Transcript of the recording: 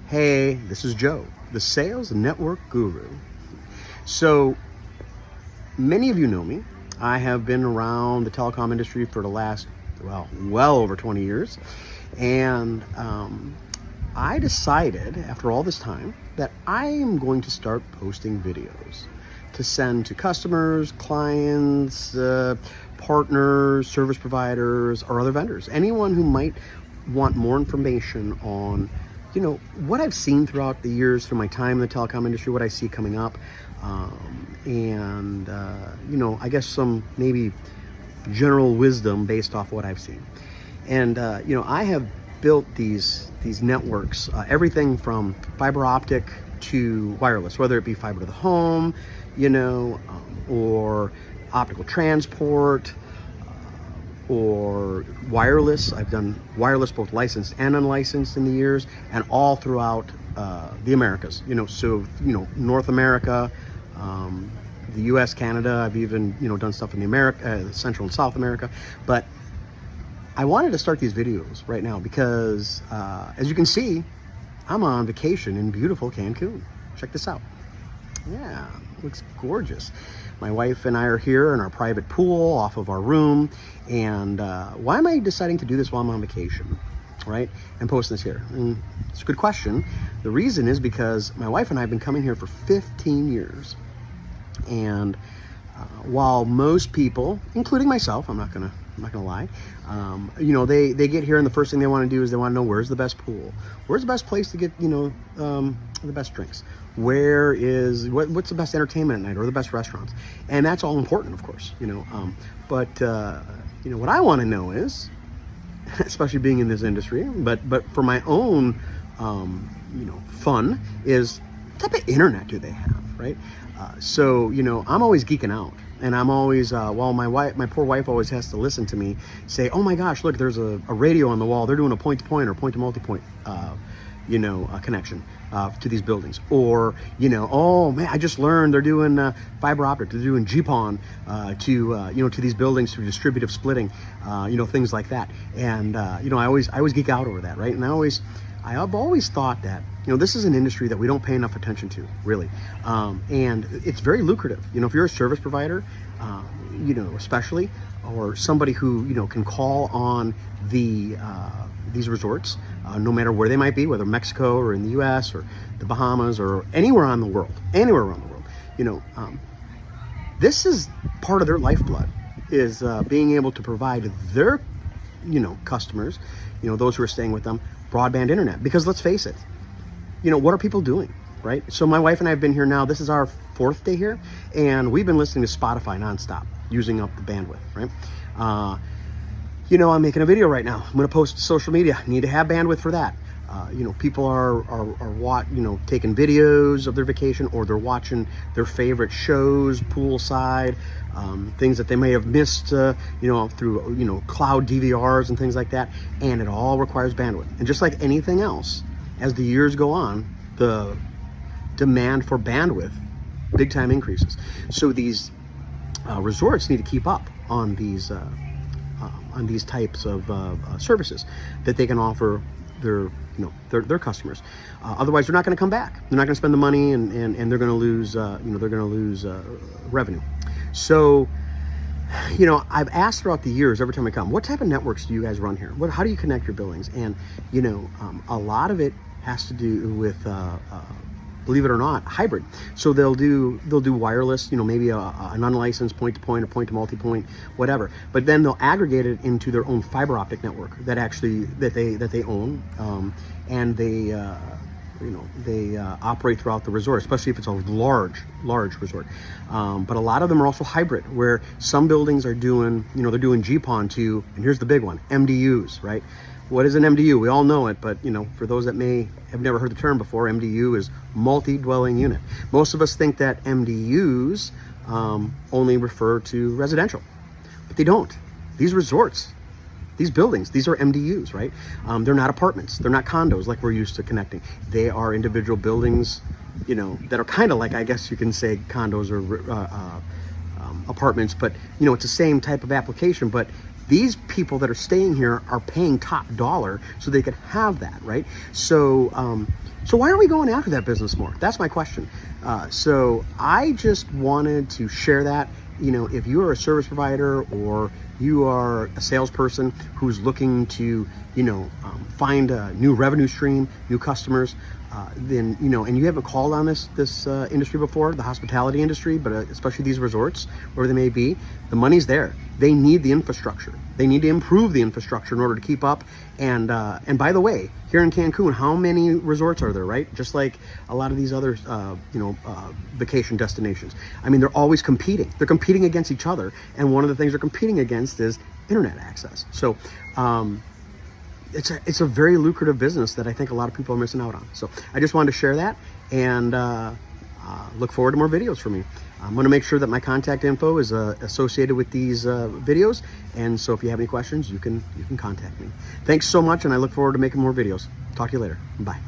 Hey, this is Joe, the Sales Network Guru. So, many of you know me. I have been around the telecom industry for the last, well over 20 years. And I decided, after all this time, that I am going to start posting videos to send to customers, clients, partners, service providers, or other vendors. Anyone who might want more information on what I've seen throughout the years, through my time in the telecom industry, what I see coming up, and I guess some maybe general wisdom based off what I've seen. And I have built these networks, everything from fiber optic to wireless, whether it be fiber to the home, or optical transport, or wireless. I've done wireless, both licensed and unlicensed in the years, and all throughout the Americas. North America, the U.S., Canada. I've even done stuff in the Central and South America. But I wanted to start these videos right now because, as you can see, I'm on vacation in beautiful Cancun. Check this out. Yeah, looks gorgeous. My wife and I are here in our private pool off of our room. And why am I deciding to do this while I'm on vacation, right? And posting this here? And it's a good question. The reason is because my wife and I have been coming here for 15 years. And while most people, including myself, I'm not gonna lie, they get here and the first thing they want to do is they want to know, where's the best pool, where's the best place to get the best drinks, what's the best entertainment at night, or the best restaurants. And that's all important, of course, but what I want to know is, especially being in this industry, but for my own fun, is what type of internet do they have, right? So I'm always geeking out. And I'm always, my poor wife always has to listen to me say, oh my gosh, look, there's a radio on the wall. They're doing a point-to-point or point-to-multipoint, connection to these buildings. Or, oh man, I just learned they're doing fiber optic. They're doing GPON to these buildings through distributive splitting, things like that. And, I always geek out over that, right? And I've always thought that, this is an industry that we don't pay enough attention to, really. And it's very lucrative. If you're a service provider, especially, or somebody who, can call on these resorts, no matter where they might be, whether Mexico or in the US or the Bahamas or anywhere around the world, this is part of their lifeblood, is being able to provide their, customers, those who are staying with them, broadband internet. Because let's face it, what are people doing, right? So my wife and I have been here now, this is our 4th day here, and we've been listening to Spotify nonstop, using up the bandwidth, right? I'm making a video right now. I'm going to post to social media. I need to have bandwidth for that. People are taking videos of their vacation, or they're watching their favorite shows poolside, things that they may have missed, through, cloud DVRs and things like that. And it all requires bandwidth. And just like anything else, as the years go on, the demand for bandwidth big time increases. So these resorts need to keep up on these types of services that they can offer their customers. Otherwise, they're not going to come back. They're not going to spend the money, and they're going to lose revenue. So, I've asked throughout the years, every time I come, what type of networks do you guys run here? How do you connect your buildings? And a lot of it has to do with believe it or not, hybrid. So they'll do wireless, maybe an unlicensed point-to-point or point-to-multipoint, whatever. But then they'll aggregate it into their own fiber optic network that they own, and they operate throughout the resort, especially if it's a large resort. But a lot of them are also hybrid, where some buildings are doing, they're doing GPON to, and here's the big one, MDUs, right? What is an MDU? We all know it, but for those that may have never heard the term before, MDU is multi-dwelling unit. Most of us think that MDUs only refer to residential, but they don't. These resorts, these buildings, these are MDUs, right? They're not apartments. They're not condos like we're used to connecting. They are individual buildings, that are kind of like, I guess you can say, condos or apartments, but it's the same type of application, but These people that are staying here are paying top dollar so they could have that, right? So, so why aren't we going after that business more? That's my question. So I just wanted to share that. You know, if you are a service provider or you are a salesperson who's looking to, you know, find a new revenue stream, new customers, then, you know, and you haven't called on this industry before, the hospitality industry, but especially these resorts, wherever they may be, the money's there. They need the infrastructure. They need to improve the infrastructure in order to keep up. And by the way, here in Cancun, how many resorts are there, right? Just like a lot of these other, vacation destinations. I mean, they're always competing. They're competing against each other. And one of the things they're competing against is internet access. So, it's a very lucrative business that I think a lot of people are missing out on. So I just wanted to share that, and look forward to more videos from me. I'm going to make sure that my contact info is associated with these videos, and so if you have any questions, you can contact me. Thanks so much, and I look forward to making more videos. Talk to you later. Bye.